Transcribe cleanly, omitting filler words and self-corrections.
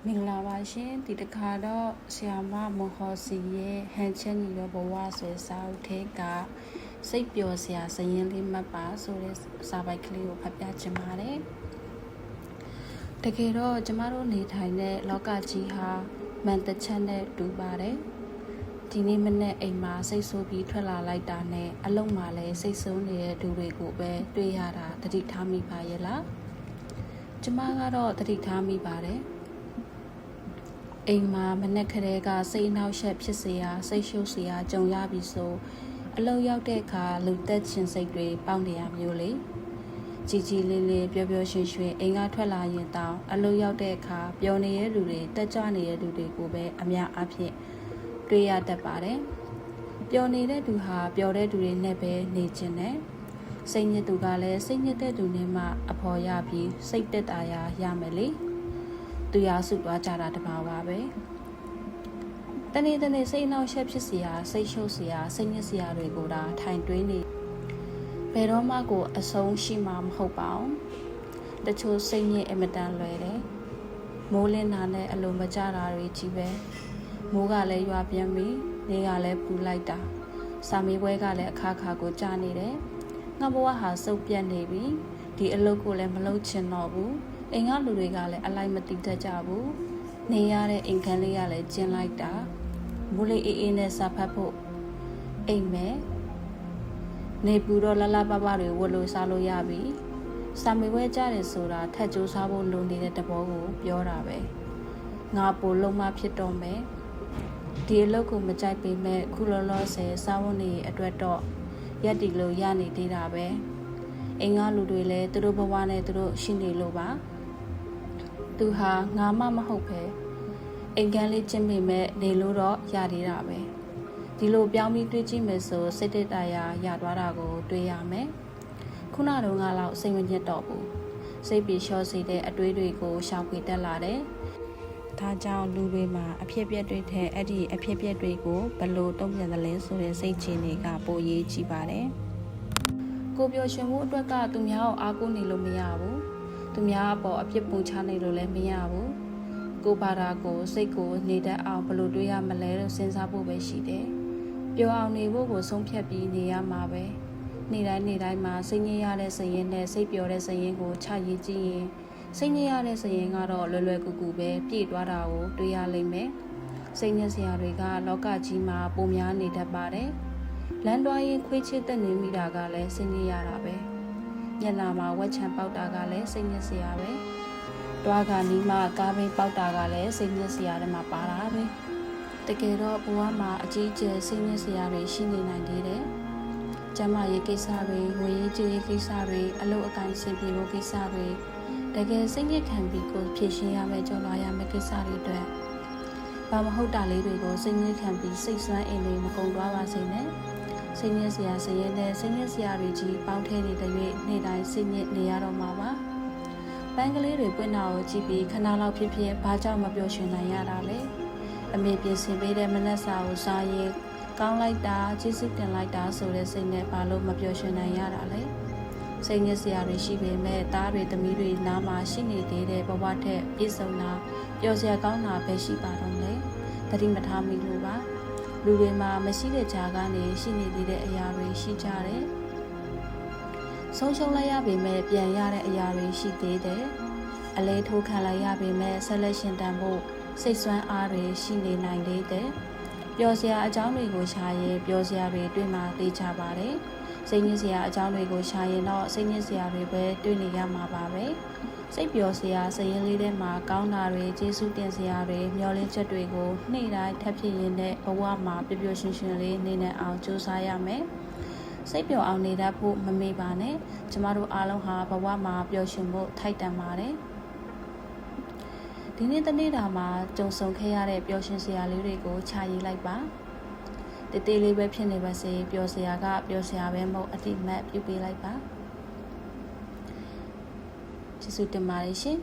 မင်္ဂလာပါရှင်ဒီတစ်ခါတော့ဆရာမမဟောစီရဲ့ဟန်ချက်ညီတော့ဘဝဆွဲစာအုပ်ထဲကစိတ်ပျော်စရာစရင်လေးမှတ်ပါဆိုတဲ့စာပိုက်ကလေးကိုဖတ်ပြချင်ပါတယ်တကယ်တော့ကျမတို့နေထိုင်တဲ့လောကကြီးဟာမှန်တချက်နဲ့တူပါတယ်ဒီနေ့မနေ့အိမ်မှာစိတ်ဆိုးပြီးထွက်လာလိုက်တာနဲ့အလုံးမှာလည်းစိတ်ဆိုးနေတဲ့သူတွေကိုပဲတွေ့ရတာတတိထားမိပါရဲ့လားကျမကတော့တတိထားမိပါတယ်အိမ်မှာမနေ့ကလေးကစိတ်နှောက်ယှက်ဖြစ်စေရာစိတ်ရှုပ်စေရာကြုံရပြီဆိုအလုံးရောက်တဲ့အခါလူသက်ချင်းစိတ်တွေပေါက်နေရမျိုးလေကြီးကြီးလေးလေးပျော်ပျော်ရွှင်ရွှင်အိမ်ကထွက်လာရင်တောင်အလုံးရောက်တဲ့အခါပျော်နေတဲ့လူတွေတက်ကြွနေတဲ့လူတွေကိုပဲအများအားဖြင့်တွေ့ရတတ်ပါတယ်ပျော်နေတဲ့သူဟာပျော်တဲ့သူတွေနဲ့ပဲနေခြင်းနဲ့စိတ်ညစ်သူကလည်းစိတ်ညစ်တဲ့သူနဲ့မှအဖော်ရပြီးစိတ်တက်တာရမယ်လေသူရစုသွားကြတာတပါပါပဲတနေ့စိတ်နှောက်ယှက်ဖြစ်စရာစိတ်ရှုပ်စရာစိတ်ညစ်စရာတွေကိုဒါထိုင်တွေးနေဘယ်တော့မှကိုအဆုံးရှိမှာမဟုတ်ပါဘူးတချို့စိတ်ညစ်အမတန်လွယ်တယ်မိုးလင်းတာနဲ့အလိုမကျတာတွေကြီးပဲမိုးကလည်းရွာပြန်ပြီးနေကလည်းပူလိုက်တာစာမေးပွဲကလည်းအခါခါကိုကြာနေတယ်ငါဘဝဟာစုပ်ပြတ်နေပြီဒီအလုပ်ကိုလည်းမလုပ်ချင်တော့ဘူးအိမ်ကလူတွေကလည်းအလိုက်မသိတတ်ကြဘူးနေရတဲ့အိမ်ခန်းလေးကလည်းကျင်းလိုက်တာမိုးလေးအေးနဲ့စာဖတ်ဖို့အိမ်မဲနေပူတော့လပတွေဝတ်လို့စားလို့ရပြီစာမေးပွဲကြားတယ်ဆိုတာထက်ကြိုးစားဖို့လိုနေတဲ့တဘောကိုပြောတာပဲငါပိုလုံးမဖြစ်တော့မယ်ဒီအလုပ်ကိုမကြိုက်ပေမဲ့ခုလောလောဆယ်စားဝန်နေအတွက်တော့ရက်တီလို့ရနေသေးတာပဲအိမ်ကလူတွေလည်းသူတို့ဘဝနဲ့သူတို့ရှိနေလို့ပါသူဟာငါမှမဟုတ်ပဲအိမ်ကန်းလေးကျင့်မိမဲ့နေလို့တော့ရသေးတာပဲဒီလိုပြောင်းပြီးတွေးကြည့်မယ်ဆိုစိတ်တက်တရားရသွားတာကိုတွေးရမယ်ခုနတုန်းကလောက်စိတ်မညစ်တော့ဘူးစိတ်ပြေလျှော့စေတဲ့အတွေးတွေကိုရှောင်ပြေတက်လာတယ်ဒါကြောင့်လူတွေမှာအဖြစ်အပျက်တွေထဲအဲ့ဒီအဖြစ်အပျက်တွေကိုဘယ်လိုတုံ့ပြန်သလဲဆိုတဲ့စိတ်ချတွေကပိုရေးကြည့်ပါတယ်ကိုပြောရှင်မှုအတွက်ကသူများကိုအားကိုးနေလို့မရဘူးသူများအပေါ်အပြစ်ပုံချနေလို့လည်းမရဘူးကိုပါတာကိုစိတ်ကိုနေတတ်အောင်ဘယ်လိုတွေးရမလဲလို့စဉ်းစားဖို့ပဲရှိတယ်ပျော်အောင်နေဖို့ကိုဆုံးဖြတ်ပြီးနေရမှာပဲနေ့တိုင်းမှာစိတ်ညစ်ရတဲ့စရင်နဲ့စိတ်ပျော်တဲ့စရင်ကိုချရေးကြည့်ရင်စိတ်ညစ်ရတဲ့စရင်ကတော့လွယ်ကူကူပဲပြည့်သွားတာကိုတွေးရလိမ့်မယ်စိတ်ညစ်စရာတွေကလောကကြီးမှာပုံများနေတတ်ပါတယ်လမ်းတွားရင်ခွေးချစ်တက်နေမိတာကလည်းစိတ်ညစ်ရတာပဲညနာမှာဝက်ချံပေါက်တာကလည်းစိတ်ညစ်စရာပဲတွားကနီးမှကားဘိန်းပေါက်တာကလည်းစိတ်ညစ်စရာတွေမှာပါတာပဲတကယ်တော့ဘဝမှာအကြီးကျယ်စိတ်ညစ်စရာတွေရှိနေနိုင်သေးတယ်ကျမရဲ့ကိစ္စတွေငွေရေးကြေးရေးကိစ္စတွေအလုပ်အကိုင်ဆင်ပြေဖို့ကိစ္စတွေတကယ်စိတ်ညစ်ခံပြီးကိုဖြည့်ရှင်းရမယ့်ကြော်လာရမယ့်ကိစ္စတွေအတွက်ဘာမဟုတ်တာလေးတွေကိုစိတ်ညစ်ခံပြီးစိတ်ဆွမ်းအင်တွေမကုန်သွားပါစေနဲ့စိတ်ညစ်စရာစရဲနဲ့စိတ်ညစ်စရာတွေကြီးပေါင်းထဲနေတဲ့၍နေ့တိုင်းစိတ်ညစ်နေရတော့မှာပါပန်းကလေးတွေပွင့်တာကိုကြည့်ပြီးခဏလောက်ဖြစ်ဘာကြောင့်မပျော်ရွှင်နိုင်ရတာလဲအမေပြင်ဆင်ပေးတဲ့မနက်စာကိုစားရင်ကောင်းလိုက်တာကျေးဇူးတင်လိုက်တာဆိုတဲ့စိတ်နဲ့ဘာလို့မပျော်ရွှင်နိုင်ရတာလဲစိတ်ညစ်စရာတွေရှိပေမဲ့သားတွေသမီးတွေနားမှာရှိနေသေးတဲ့ဘဝထက်ပြည့်စုံတာပျော်စရာကောင်းတာပဲရှိပါတော့လေတတိမထားမိလို့ပါလူတွေမှာမရှိတဲ့ကြားကနေရှိနေသေးတဲ့အရာတွေရှိကြတယ်ဆုံးရှုံးလိုက်ရပေမဲ့ပြန်ရတဲ့အရာတွေရှိသေးတယ်အလဲထိုးခံလိုက်ရပေမဲ့ဆက်လက်ရှင်တန်ဖို့စိတ်ဆွမ်းအားတွေရှိနေနိုင်သေးတယ်ပျော်စရာအကြောင်းတွေကိုရှာရင်ပျော်စရာတွေတွေ့မှသိကြပါတယ်စိတ်ညစ်စရာအကြောင်းတွေကိုရှာရင်တော့စိတ်ညစ်စရာတွေပဲတွေ့နေရမှာပါပဲစိတ်ပျော်စရာစရင်လေးထဲမှာကောင်းတာတွေကျေးဇူးတင်စရာတွေမျှော်လင့်ချက်တွေကိုနေ့တိုင်းထပ်ဖြစ်ရင်းနဲ့ဘဝမှာပျော်ပျော်ရွှင်ရွှင်လေးနေနိုင်အောင်ကြိုးစားရမယ်စိတ်ပျော်အောင်နေတတ်ဖို့မမေ့ပါနဲ့ကျမတို့အားလုံးဟာဘဝမှာပျော်ရွှင်ဖို့ထိုက်တန်ပါတယ်ဒီနေ့တနေ့တာမှာကြုံဆုံခဲ့ရတဲ့ပျော်ရွှင်စရာလေးတွေကိုခြာရေးလိုက်ပါတေးသေးလေးပဲဖြစ်နေပါစေပျော်စရာကပျော်စရာပဲမဟုတ်အတိမတ်ပြုပေးလိုက်ပါကျေးဇူးတင်ပါတယ်ရှင်